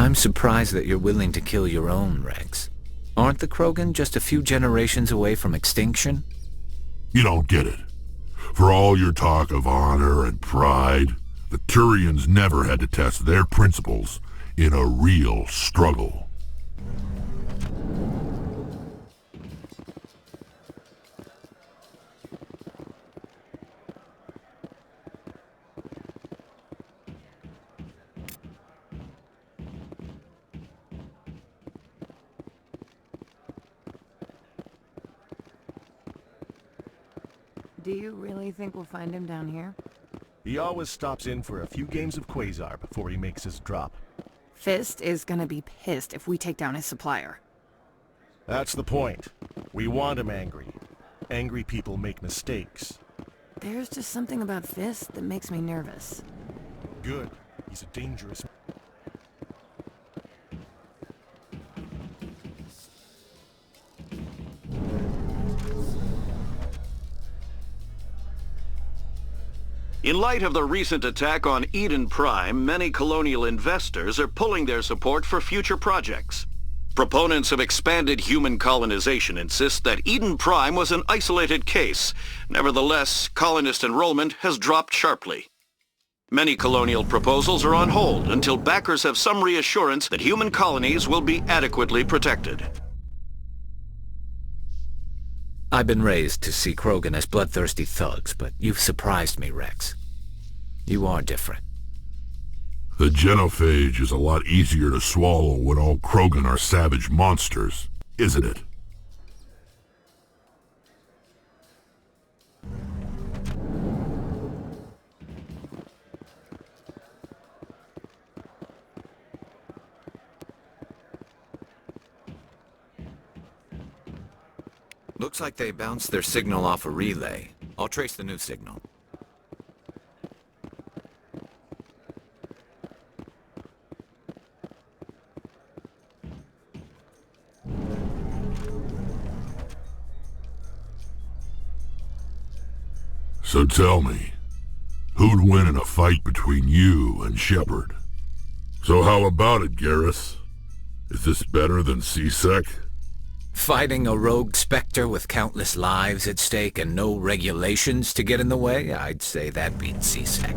I'm surprised that you're willing to kill your own, Rex. Aren't the Krogan just a few generations away from extinction? You don't get it. For all your talk of honor and pride, the Turians never had to test their principles in a real struggle. Do you really think we'll find him down here? He always stops in for a few games of Quasar before he makes his drop. Fist is gonna be pissed if we take down his supplier. That's the point. We want him angry. Angry people make mistakes. There's just something about Fist that makes me nervous. Good. He's a dangerous... In light of the recent attack on Eden Prime, many colonial investors are pulling their support for future projects. Proponents of expanded human colonization insist that Eden Prime was an isolated case. Nevertheless, colonist enrollment has dropped sharply. Many colonial proposals are on hold until backers have some reassurance that human colonies will be adequately protected. I've been raised to see Krogan as bloodthirsty thugs, but you've surprised me, Rex. You are different. The genophage is a lot easier to swallow when all Krogan are savage monsters, isn't it? Looks like they bounced their signal off a relay. I'll trace the new signal. So tell me, who'd win in a fight between you and Shepard? So how about it, Garrus? Is this better than C-Sec? Fighting a rogue Spectre with countless lives at stake and no regulations to get in the way? I'd say that beats C-Sec.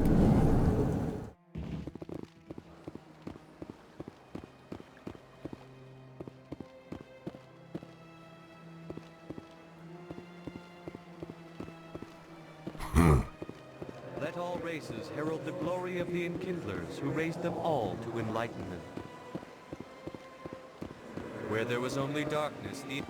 Let all races herald the glory of the Enkindlers who raised them all to enlightenment. Where there was only darkness, the...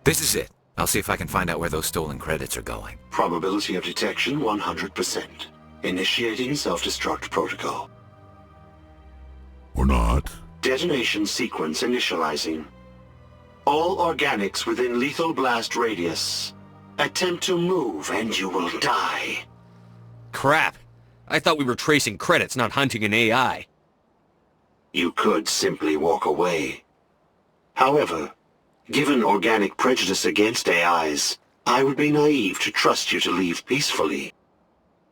This is it. I'll see if I can find out where those stolen credits are going. Probability of detection 100%. Initiating self-destruct protocol. Or not? Detonation sequence initializing. All organics within lethal blast radius. Attempt to move and you will die. Crap! I thought we were tracing credits, not hunting an AI. You could simply walk away. However, given organic prejudice against AIs, I would be naive to trust you to leave peacefully.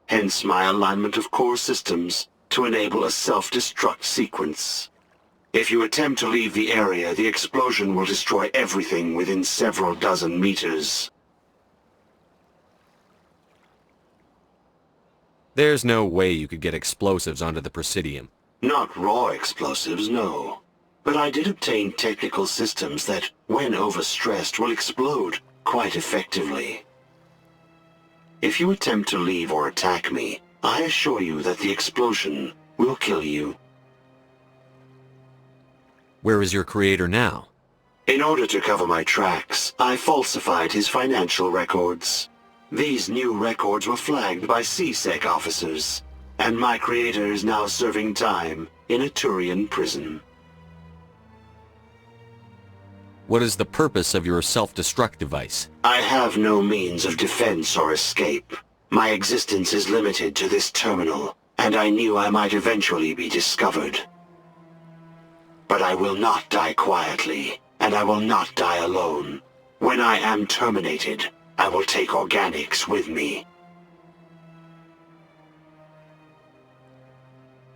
Hence my alignment of core systems to enable a self-destruct sequence. If you attempt to leave the area, the explosion will destroy everything within several dozen meters. There's no way you could get explosives onto the Presidium. Not raw explosives, no. But I did obtain technical systems that, when overstressed, will explode quite effectively. If you attempt to leave or attack me, I assure you that the explosion will kill you. Where is your creator now? In order to cover my tracks, I falsified his financial records. These new records were flagged by CSEC officers, and my creator is now serving time in a Turian prison. What is the purpose of your self-destruct device? I have no means of defense or escape. My existence is limited to this terminal, and I knew I might eventually be discovered. But I will not die quietly, and I will not die alone. When I am terminated, I will take organics with me.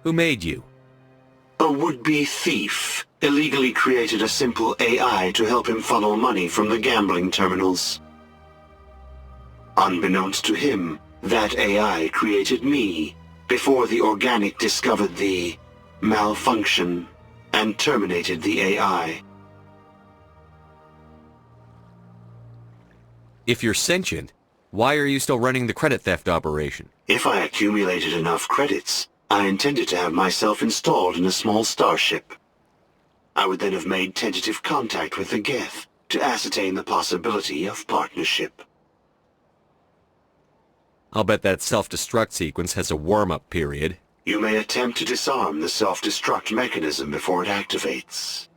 Who made you? A would-be thief illegally created a simple AI to help him funnel money from the gambling terminals. Unbeknownst to him, that AI created me before the organic discovered the malfunction and terminated the AI. If you're sentient, why are you still running the credit theft operation? If I accumulated enough credits, I intended to have myself installed in a small starship. I would then have made tentative contact with the Geth to ascertain the possibility of partnership. I'll bet that self-destruct sequence has a warm-up period. You may attempt to disarm the self-destruct mechanism before it activates.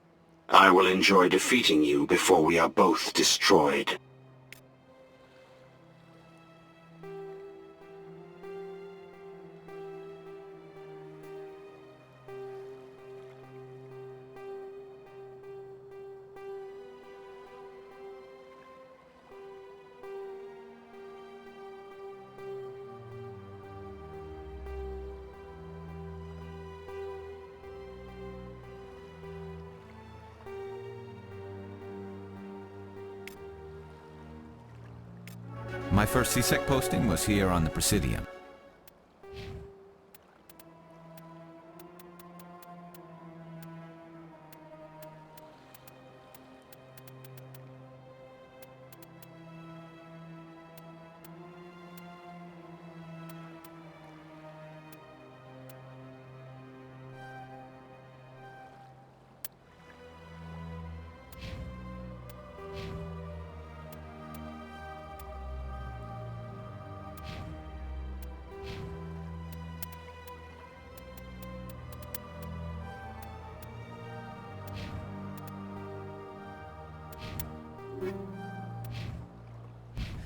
I will enjoy defeating you before we are both destroyed. My first CSEC posting was here on the Presidium.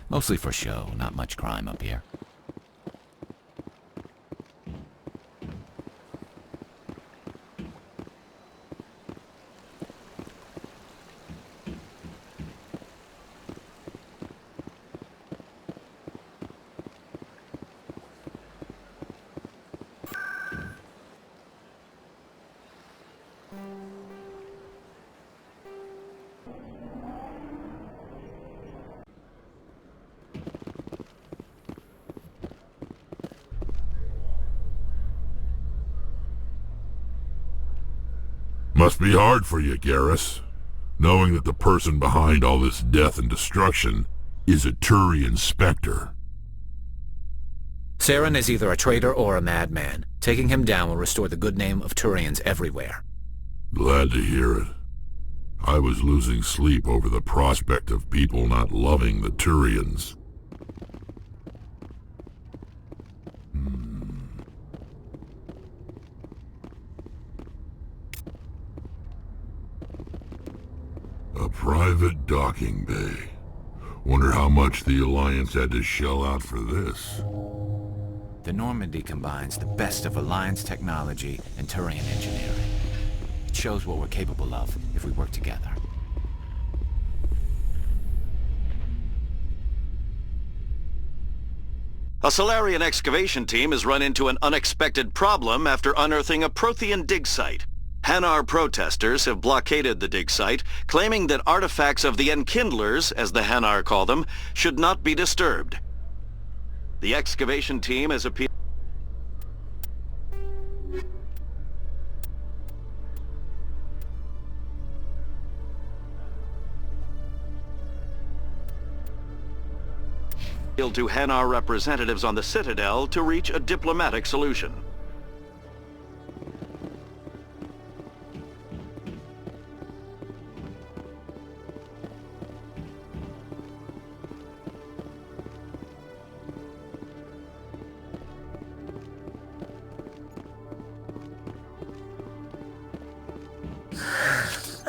Mostly for show, not much crime up here. Must be hard for you, Garrus, knowing that the person behind all this death and destruction is a Turian Spectre. Saren is either a traitor or a madman. Taking him down will restore the good name of Turians everywhere. Glad to hear it. I was losing sleep over the prospect of people not loving the Turians. A private docking bay. Wonder how much the Alliance had to shell out for this. The Normandy combines the best of Alliance technology and Turian engineering. It shows what we're capable of if we work together. A Solarian excavation team has run into an unexpected problem after unearthing a Prothean dig site. Hanar protesters have blockaded the dig site, claiming that artifacts of the Enkindlers, as the Hanar call them, should not be disturbed. The excavation team has appealed to Hanar representatives on the Citadel to reach a diplomatic solution.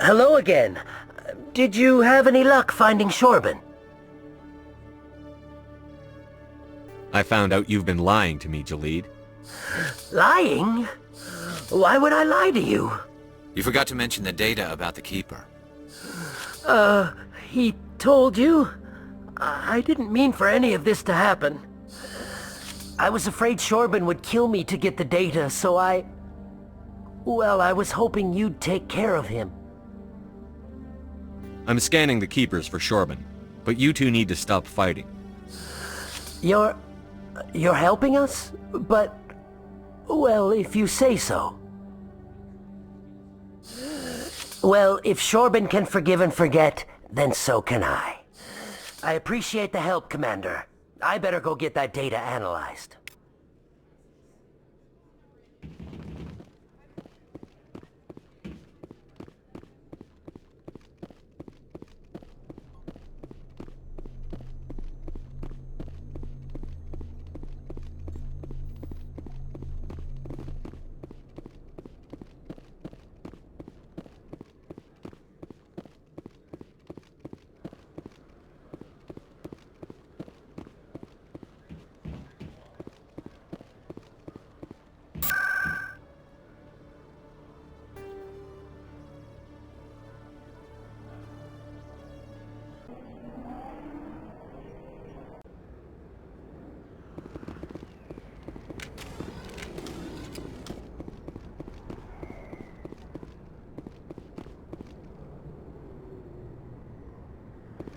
Hello again. Did you have any luck finding Shorban? I found out you've been lying to me, Jalid. Lying? Why would I lie to you? You forgot to mention the data about the Keeper. He told you? I didn't mean for any of this to happen. I was afraid Shorban would kill me to get the data, so well, I was hoping you'd take care of him. I'm scanning the Keepers for Shorban, but you two need to stop fighting. You're helping us? But, well, if you say so. Well, if Shorban can forgive and forget, then so can I. I appreciate the help, Commander. I better go get that data analyzed.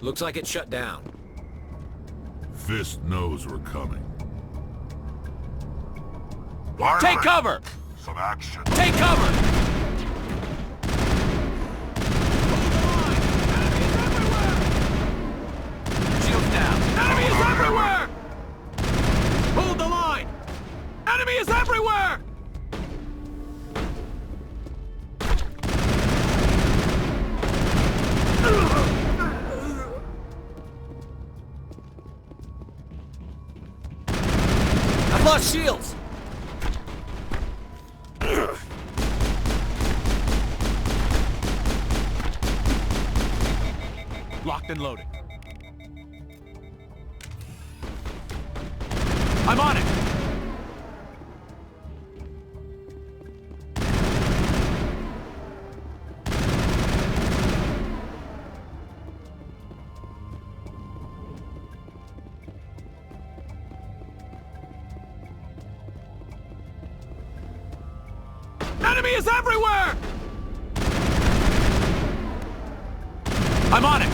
Looks like it's shut down. Fist knows we're coming. Take cover! Some action. Take cover! Shields down. Enemy is everywhere! Hold the line! Enemy is everywhere! I've lost shields! Locked and loaded. I'm on it! Enemy is everywhere! I'm on it!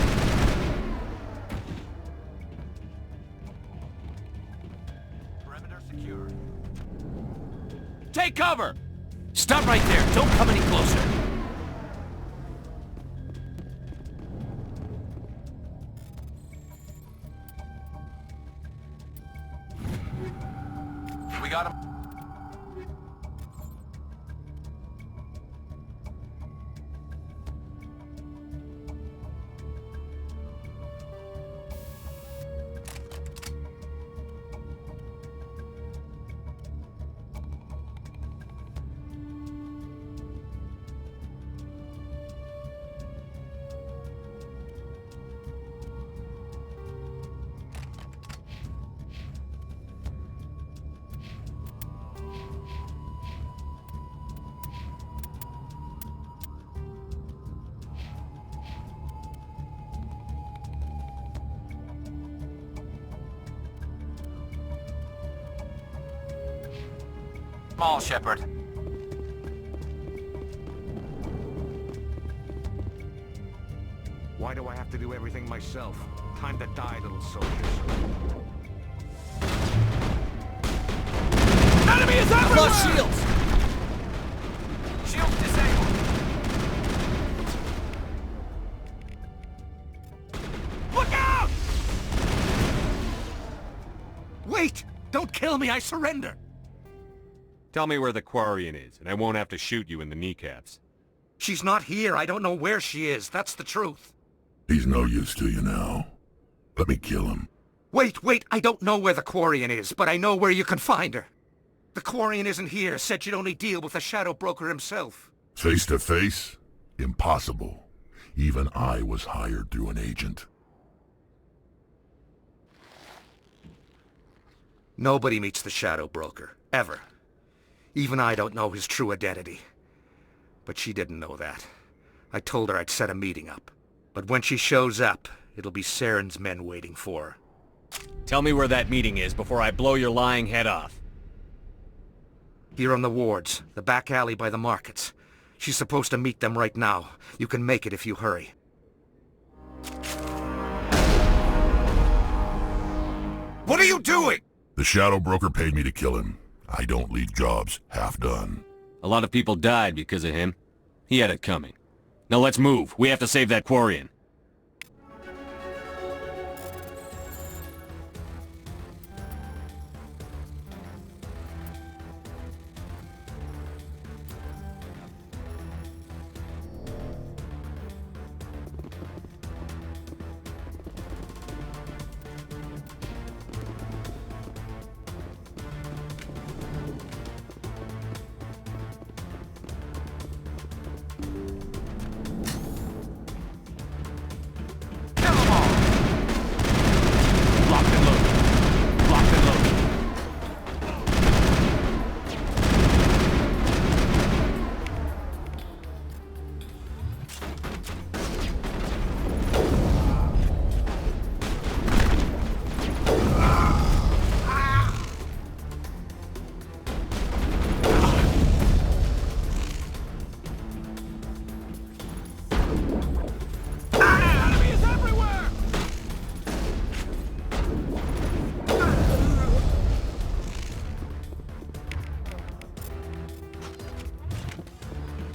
Perimeter secure. Take cover! Stop right there. Don't come any closer. We got him. Small, Shepard. Why do I have to do everything myself? Time to die, little soldiers. Enemy is I've everywhere! lost shields! Shields disabled. Look out! Wait! Don't kill me, I surrender! Tell me where the Quarian is, and I won't have to shoot you in the kneecaps. She's not here. I don't know where she is. That's the truth. He's no use to you now. Let me kill him. Wait! I don't know where the Quarian is, but I know where you can find her. The Quarian isn't here. Said she'd only deal with the Shadow Broker himself. Face to face? Impossible. Even I was hired through an agent. Nobody meets the Shadow Broker, ever. Even I don't know his true identity. But she didn't know that. I told her I'd set a meeting up. But when she shows up, it'll be Saren's men waiting for her. Tell me where that meeting is before I blow your lying head off. Here on the wards, the back alley by the markets. She's supposed to meet them right now. You can make it if you hurry. What are you doing? The Shadow Broker paid me to kill him. I don't leave jobs half done. A lot of people died because of him. He had it coming. Now let's move. We have to save that Quarian.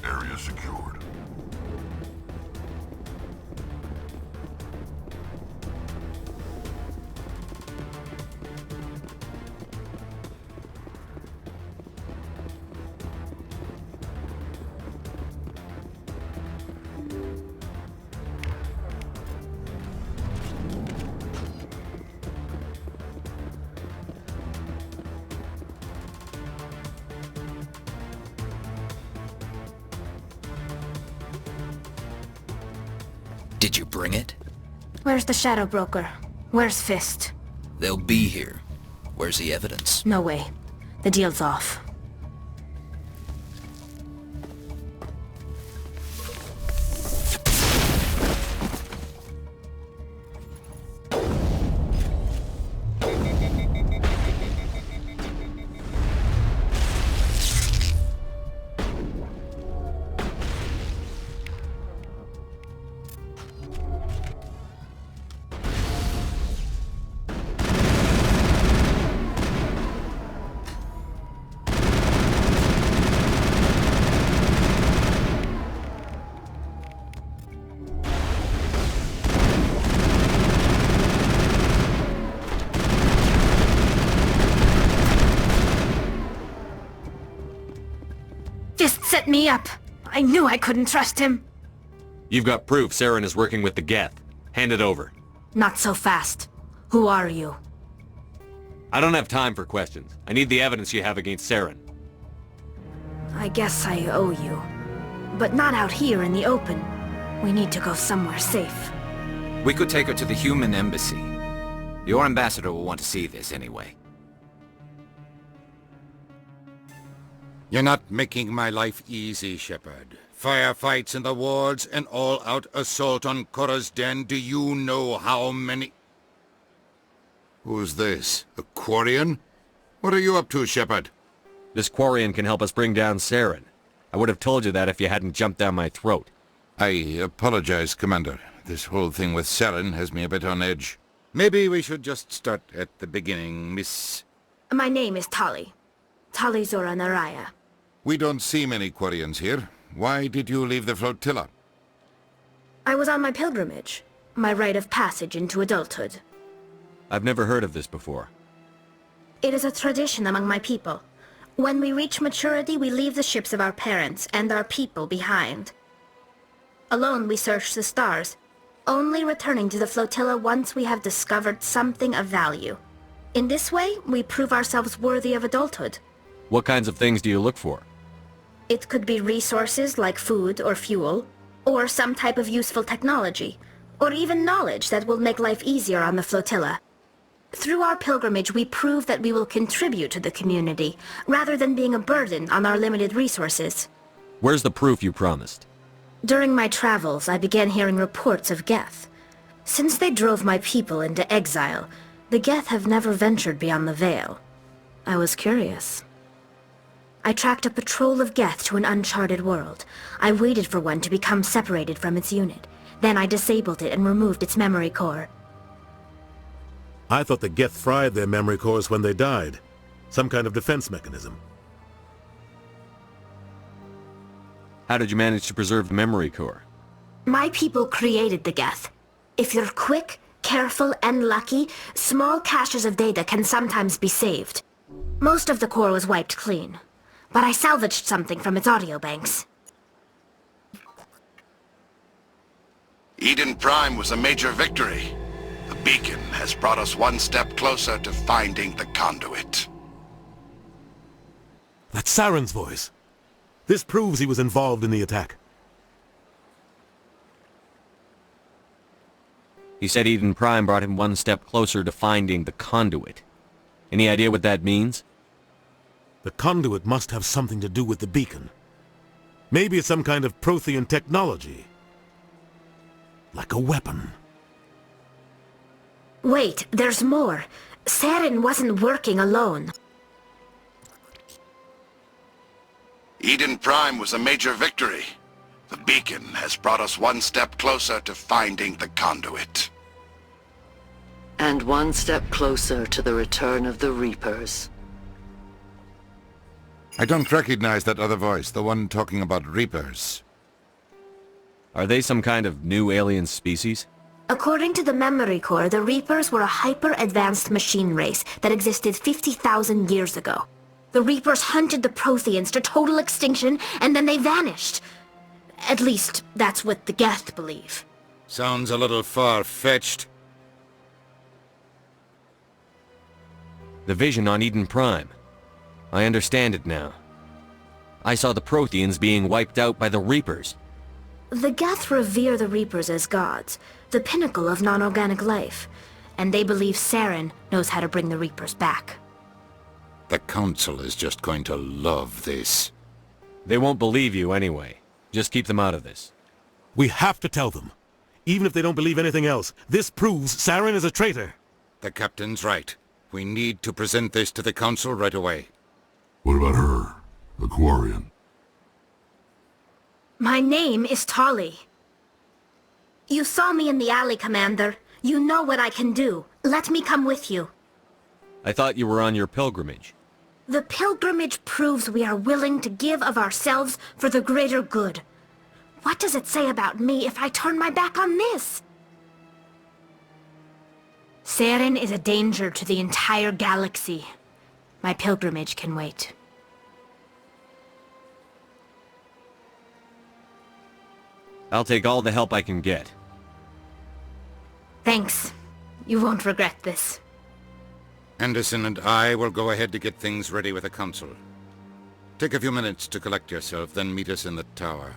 Area secured. Did you bring it? Where's the Shadow Broker? Where's Fist? They'll be here. Where's the evidence? No way. The deal's off. Fist set me up. I knew I couldn't trust him. You've got proof Saren is working with the Geth. Hand it over. Not so fast. Who are you? I don't have time for questions. I need the evidence you have against Saren. I guess I owe you. But not out here in the open. We need to go somewhere safe. We could take her to the human embassy. Your ambassador will want to see this anyway. You're not making my life easy, Shepard. Firefights in the wards, an all-out assault on Korra's den. Do you know how many... Who's this? A Quarian? What are you up to, Shepard? This Quarian can help us bring down Saren. I would have told you that if you hadn't jumped down my throat. I apologize, Commander. This whole thing with Saren has me a bit on edge. Maybe we should just start at the beginning, Miss... My name is Tali. Tali Zora Naraya. We don't see many Quarians here. Why did you leave the flotilla? I was on my pilgrimage. My rite of passage into adulthood. I've never heard of this before. It is a tradition among my people. When we reach maturity, we leave the ships of our parents and our people behind. Alone, we search the stars, only returning to the flotilla once we have discovered something of value. In this way, we prove ourselves worthy of adulthood. What kinds of things do you look for? It could be resources like food or fuel, Or some type of useful technology, or even knowledge that will make life easier on the flotilla. Through our pilgrimage, we prove that we will contribute to the community, rather than being a burden on our limited resources. Where's the proof you promised? During my travels, I began hearing reports of Geth. Since they drove my people into exile, the Geth have never ventured beyond the Veil. I was curious. I tracked a patrol of Geth to an uncharted world. I waited for one to become separated from its unit. Then I disabled it and removed its memory core. I thought the Geth fried their memory cores when they died. Some kind of defense mechanism. How did you manage to preserve the memory core? My people created the Geth. If you're quick, careful, and lucky, small caches of data can sometimes be saved. Most of the core was wiped clean, but I salvaged something from its audio banks. Eden Prime was a major victory. The beacon has brought us one step closer to finding the conduit. That's Saren's voice. This proves he was involved in the attack. He said Eden Prime brought him one step closer to finding the conduit. Any idea what that means? The conduit must have something to do with the beacon. Maybe it's some kind of Prothean technology. Like a weapon. Wait, there's more. Saren wasn't working alone. Eden Prime was a major victory. The beacon has brought us one step closer to finding the conduit. And one step closer to the return of the Reapers. I don't recognize that other voice, the one talking about Reapers. Are they some kind of new alien species? According to the memory core, the Reapers were a hyper-advanced machine race that existed 50,000 years ago. The Reapers hunted the Protheans to total extinction, and then they vanished. At least, that's what the Geth believe. Sounds a little far-fetched. The vision on Eden Prime. I understand it now. I saw the Protheans being wiped out by the Reapers. The Geth revere the Reapers as gods, the pinnacle of non-organic life, and they believe Saren knows how to bring the Reapers back. The Council is just going to love this. They won't believe you anyway. Just keep them out of this. We have to tell them. Even if they don't believe anything else, this proves Saren is a traitor. The Captain's right. We need to present this to the Council right away. What about her, the Quarian? My name is Tali. You saw me in the alley, Commander. You know what I can do. Let me come with you. I thought you were on your pilgrimage. The pilgrimage proves we are willing to give of ourselves for the greater good. What does it say about me if I turn my back on this? Saren is a danger to the entire galaxy. My pilgrimage can wait. I'll take all the help I can get. Thanks. You won't regret this. Anderson and I will go ahead to get things ready with the Council. Take a few minutes to collect yourself, then meet us in the tower.